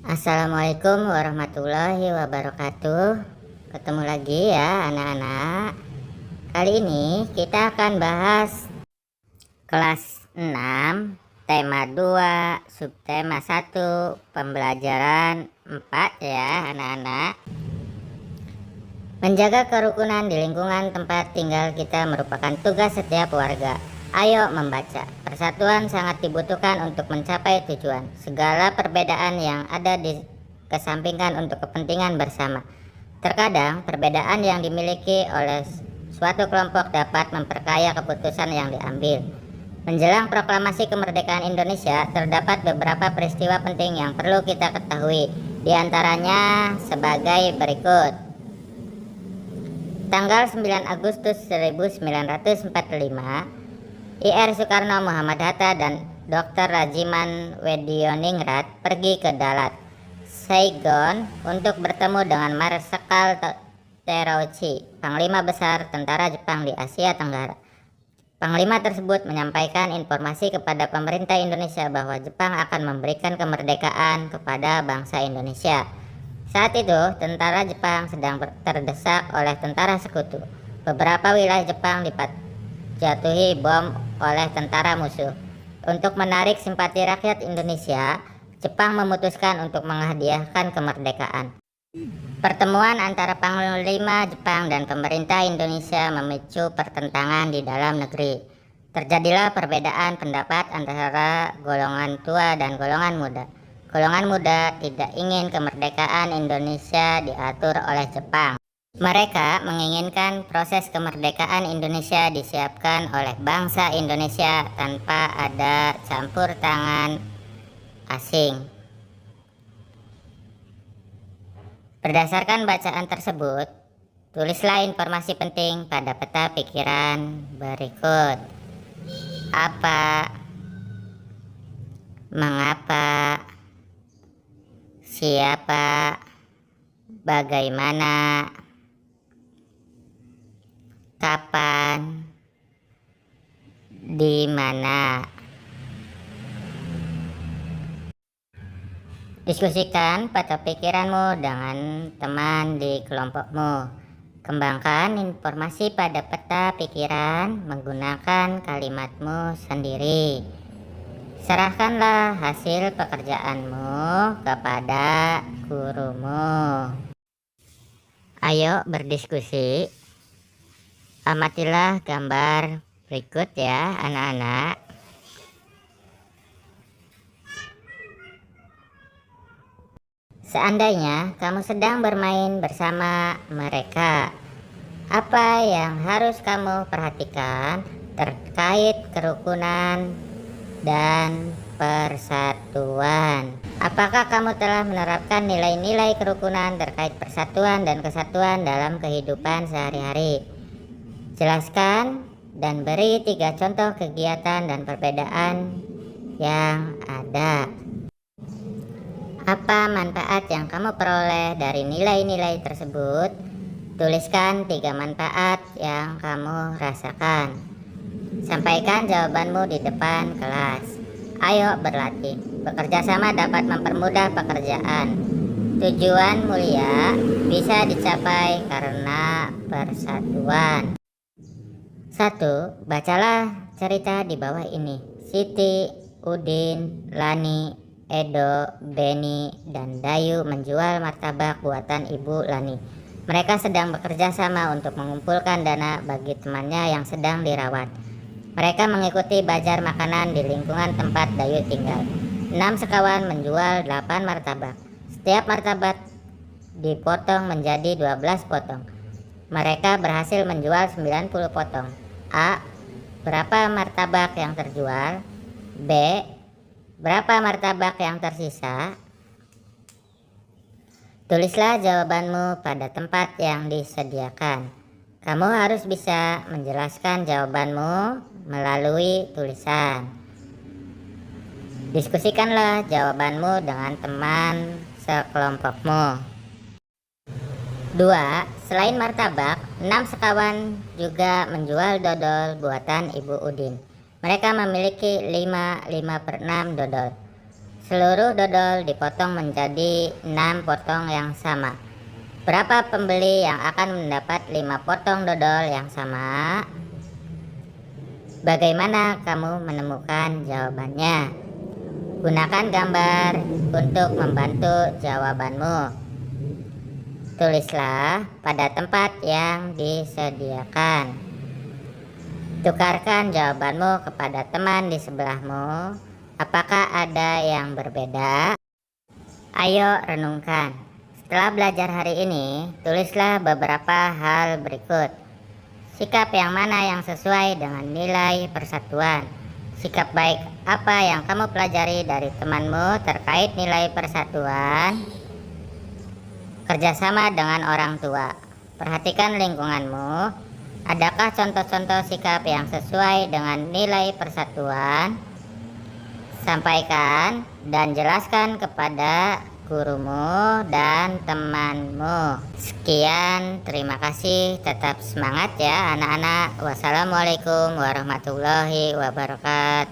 Assalamualaikum warahmatullahi wabarakatuh. Ketemu lagi ya anak-anak. Kali ini kita akan bahas kelas 6 tema 2 subtema 1 pembelajaran 4 ya anak-anak. Menjaga kerukunan di lingkungan tempat tinggal kita merupakan tugas setiap warga. Ayo membaca. Persatuan sangat dibutuhkan untuk mencapai tujuan. Segala perbedaan yang ada dikesampingkan untuk kepentingan bersama. Terkadang perbedaan yang dimiliki oleh suatu kelompok dapat memperkaya keputusan yang diambil. Menjelang proklamasi kemerdekaan Indonesia, terdapat beberapa peristiwa penting yang perlu kita ketahui. Di antaranya sebagai berikut. Tanggal 9 Agustus 1945, Ir Soekarno, Muhammad Hatta, dan Dr. Rajiman Wedioningrat pergi ke Dalat, Saigon untuk bertemu dengan Marskal Terauchi, Panglima Besar Tentara Jepang di Asia Tenggara. Panglima tersebut menyampaikan informasi kepada pemerintah Indonesia bahwa Jepang akan memberikan kemerdekaan kepada bangsa Indonesia. Saat itu, tentara Jepang sedang terdesak oleh tentara sekutu. Beberapa wilayah Jepang dijatuhi bom oleh tentara musuh. Untuk menarik simpati rakyat Indonesia, Jepang memutuskan untuk menghadiahkan kemerdekaan. Pertemuan antara Panglima Jepang dan pemerintah Indonesia memicu pertentangan di dalam negeri. Terjadilah perbedaan pendapat antara golongan tua dan golongan muda. Golongan muda tidak ingin kemerdekaan Indonesia diatur oleh Jepang. Mereka menginginkan proses kemerdekaan Indonesia disiapkan oleh bangsa Indonesia tanpa ada campur tangan asing. Berdasarkan bacaan tersebut, tulislah informasi penting pada peta pikiran berikut. Apa, mengapa, siapa, bagaimana, kapan, di mana. Diskusikan peta pikiranmu dengan teman di kelompokmu. Kembangkan informasi pada peta pikiran menggunakan kalimatmu sendiri. Serahkanlah hasil pekerjaanmu kepada gurumu. Ayo berdiskusi. Amatilah gambar berikut ya anak-anak. Seandainya kamu sedang bermain bersama mereka, apa yang harus kamu perhatikan terkait kerukunan dan persatuan? Apakah kamu telah menerapkan nilai-nilai kerukunan terkait persatuan dan kesatuan dalam kehidupan sehari-hari? Jelaskan dan beri 3 contoh kegiatan dan perbedaan yang ada. Apa manfaat yang kamu peroleh dari nilai-nilai tersebut? Tuliskan 3 manfaat yang kamu rasakan. Sampaikan jawabanmu di depan kelas. Ayo berlatih. Bekerja sama dapat mempermudah pekerjaan. Tujuan mulia bisa dicapai karena persatuan. 1. Bacalah cerita di bawah ini. Siti, Udin, Lani, Edo, Beni, dan Dayu menjual martabak buatan Ibu Lani. Mereka sedang bekerja sama untuk mengumpulkan dana bagi temannya yang sedang dirawat. Mereka mengikuti bazar makanan di lingkungan tempat Dayu tinggal. 6 sekawan menjual 8 martabak. Setiap martabak dipotong menjadi 12 potong. Mereka berhasil menjual 90 potong. A. Berapa martabak yang terjual? B. Berapa martabak yang tersisa? Tulislah jawabanmu pada tempat yang disediakan. Kamu harus bisa menjelaskan jawabanmu melalui tulisan. Diskusikanlah jawabanmu dengan teman sekelompokmu. 2. Selain martabak, 6 sekawan juga menjual dodol buatan Ibu Udin. Mereka memiliki 5/6 dodol. Seluruh dodol dipotong menjadi 6 potong yang sama. Berapa pembeli yang akan mendapat 5 potong dodol yang sama? Bagaimana kamu menemukan jawabannya? Gunakan gambar untuk membantu jawabanmu. Tulislah pada tempat yang disediakan. Tukarkan jawabanmu kepada teman di sebelahmu. Apakah ada yang berbeda? Ayo renungkan. Setelah belajar hari ini, tulislah beberapa hal berikut. Sikap yang mana yang sesuai dengan nilai persatuan? Sikap baik apa yang kamu pelajari dari temanmu terkait nilai persatuan? Kerjasama dengan orang tua. Perhatikan lingkunganmu. Adakah contoh-contoh sikap yang sesuai dengan nilai persatuan? Sampaikan dan jelaskan kepada gurumu dan temanmu. Sekian, terima kasih. Tetap semangat ya anak-anak. Wassalamualaikum warahmatullahi wabarakatuh.